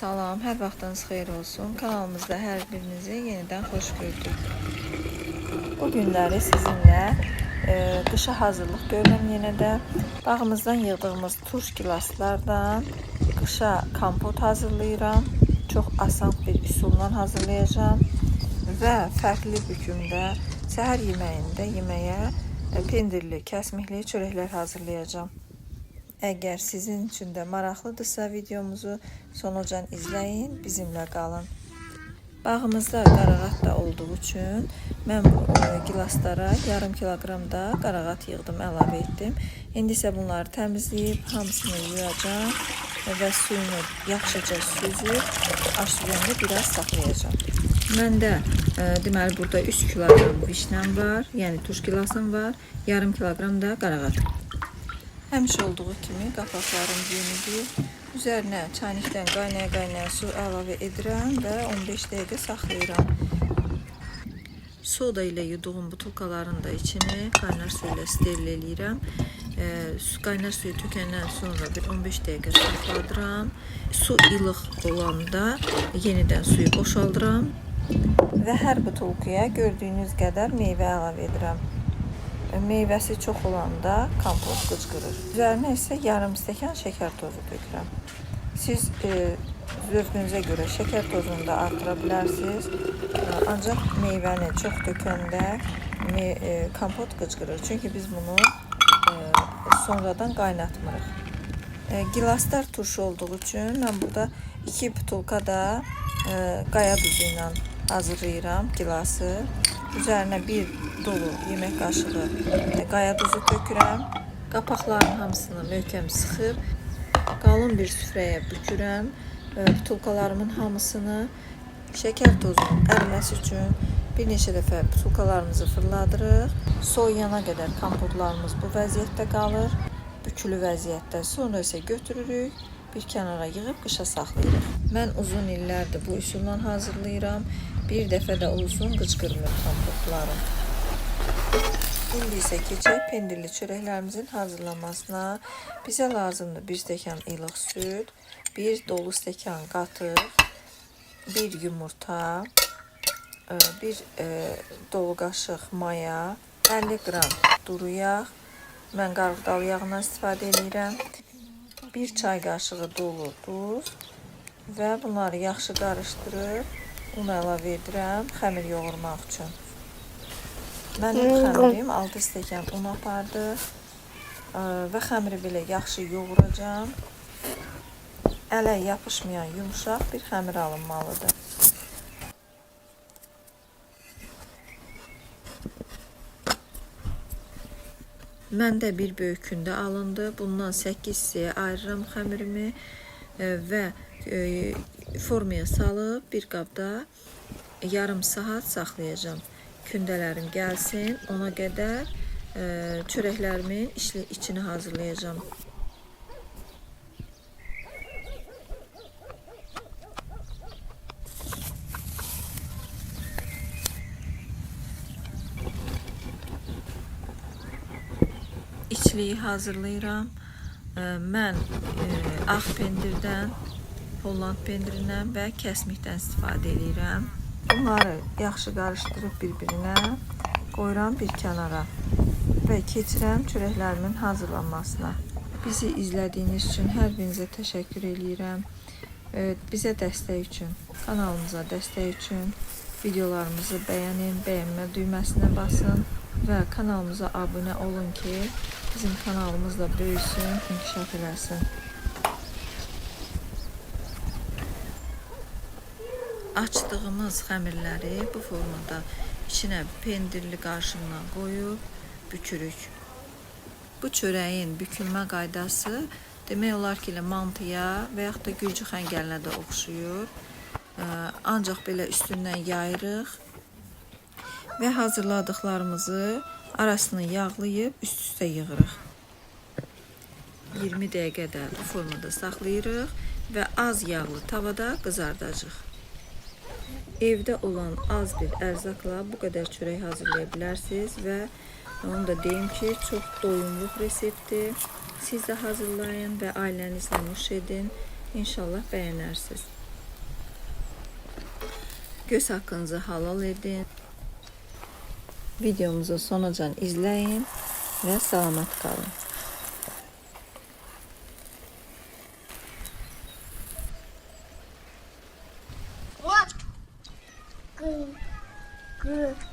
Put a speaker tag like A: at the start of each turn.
A: Salam, hər vaxtınız xeyir olsun. Kanalımızda hər birinizi yenidən xoş gördük. Bu günləri sizinlə qışa hazırlıq görürəm yenə də. Bağımızdan yığdığımız turş gilaslardan qışa kompot hazırlayıram. Çox asan bir üsulla hazırlayacağım və fərqli bükümdə səhər yeməyində yeməyə pendirli, kəsmikli çörəklər hazırlayacağım. Əgər sizin üçün də maraqlıdırsa videomuzu sonucan izləyin, bizimlə qalın. Bağımızda qarağat da olduğu üçün mən bu gilaslara yarım kiloqram da qarağat yığdım, əlavə etdim. İndi isə bunları təmizləyib hamısını yuyacağım və suyunu yaxşıca süzüb aşüzəndə biraz saxlayacağım. Məndə deməli burada 3 kiloqram vişnəm var, yəni turş gilasım var, yarım kiloqram da qarağat. Həmişə olduğu kimi qapaqlarım yenidir. Üzərinə çaynikdən qaynaya su əlavə edirəm və 15 dəqiqə saxlayıram. Soda ilə yuduğum butulkaların da içini qaynar su ilə steril eləyirəm. Qaynar suyu tökəndən sonra bir 15 dəqiqə saxladıram. Su ilıq olanda yenidən suyu boşaldıram və hər butulkaya gördüyünüz qədər meyvə əlavə edirəm. Meyvəsi çox olanda kompot qıcqırır. Üzərinə isə yarım stəkan şəkər tozu tökürəm. Siz zövqünüzə görə şəkər tozunu da artıra bilərsiniz. Ancaq meyvəni çox tökəndə kompot qıcqırır. Çünki biz bunu sonradan qaynatmırıq. Gilaslar turşu olduğu üçün mən burada 2 butulka da qaya duzu ilə hazırlayıram gilası. Üzərinə bir dolu yemək qaşığı qaya duzu tökürəm. Qapaqların hamısını möhkəm sıxıb qalın bir süfrəyə bükürəm. Butulkalarımın hamısını şəkər tozunun əriməsi üçün bir neçə dəfə butulkalarımızı fırladırıq. Soyuyana qədər kompotlarımız bu vəziyyətdə qalır. Bükülü vəziyyətdə. Sonra isə götürürük, bir kənara yığıb qışa saxlayırıq. Mən uzun illərdir bu üsulla hazırlayıram. Bir dəfə də olsun qıcqırmır kompotlarım. İndi isə keçək pendirli çörəklərimizin hazırlanmasına. Bizə lazımdır 1 stəkan ilıq süd, 1 dolu stəkan qatıq, 1 yumurta, 1 dolu qaşıq maya, 50 qram duru yağ, mən qarğıdalı yağından istifadə edirəm, 1 çay qaşığı dolu duz və bunları yaxşı qarışdırıb un əlavə edirəm xəmir yoğurmaq üçün. Mənim xəmirim 6 stəkan un apardı və xəmiri belə yaxşı yoğuracağım. Ələ yapışmayan yumuşaq bir xəmir alınmalıdır. Məndə bir böyük kündə alındı. Bundan 8 hissəyə ayırıram xəmirimi və formaya salıb bir qabda yarım saat saxlayacağım. Kündələrim gəlsin, ona qədər çörəklərimin içini hazırlayacağım. İçliyi hazırlayıram. Mən ağ pendirdən, Holland pendirindən və kəsmikdən istifadə edirəm. Bunları yaxşı qarışdırıb bir-birinə qoyuram bir kənara və keçirəm çörəklərimin hazırlanmasına. Bizi izlədiyiniz üçün hər birinizə təşəkkür edirəm. Bizə dəstək üçün, kanalımıza dəstək üçün videolarımızı bəyənin, bəyənmə düyməsinə basın və kanalımıza abunə olun ki, bizim kanalımız da böyüsün, inkişaf eləsin. Açdığımız xəmirləri bu formada içinə pendirli qarışımla qoyub bükürük. Bu çörəyin bükülmə qaydası demək olar ki, mantıya və yaxud da gürcü xəngəlinə də oxşuyur. Ancaq belə üstündən yayırıq və hazırladıqlarımızı arasını yağlayıb üst-üstə yığırıq. 20 dəqiqə də bu formada saxlayırıq və az yağlı tavada qızardacağıq. Evdə olan az bir ərzaqla bu qədər çörək hazırlaya bilərsiniz və onu da deyim ki, çox doyumluq reseptdir. Siz də hazırlayın və ailənizlə nuş edin. İnşallah bəyənərsiniz. Göz haqqınızı halal edin. Videomuzu sonucan izləyin və salamat qalın.
B: Good.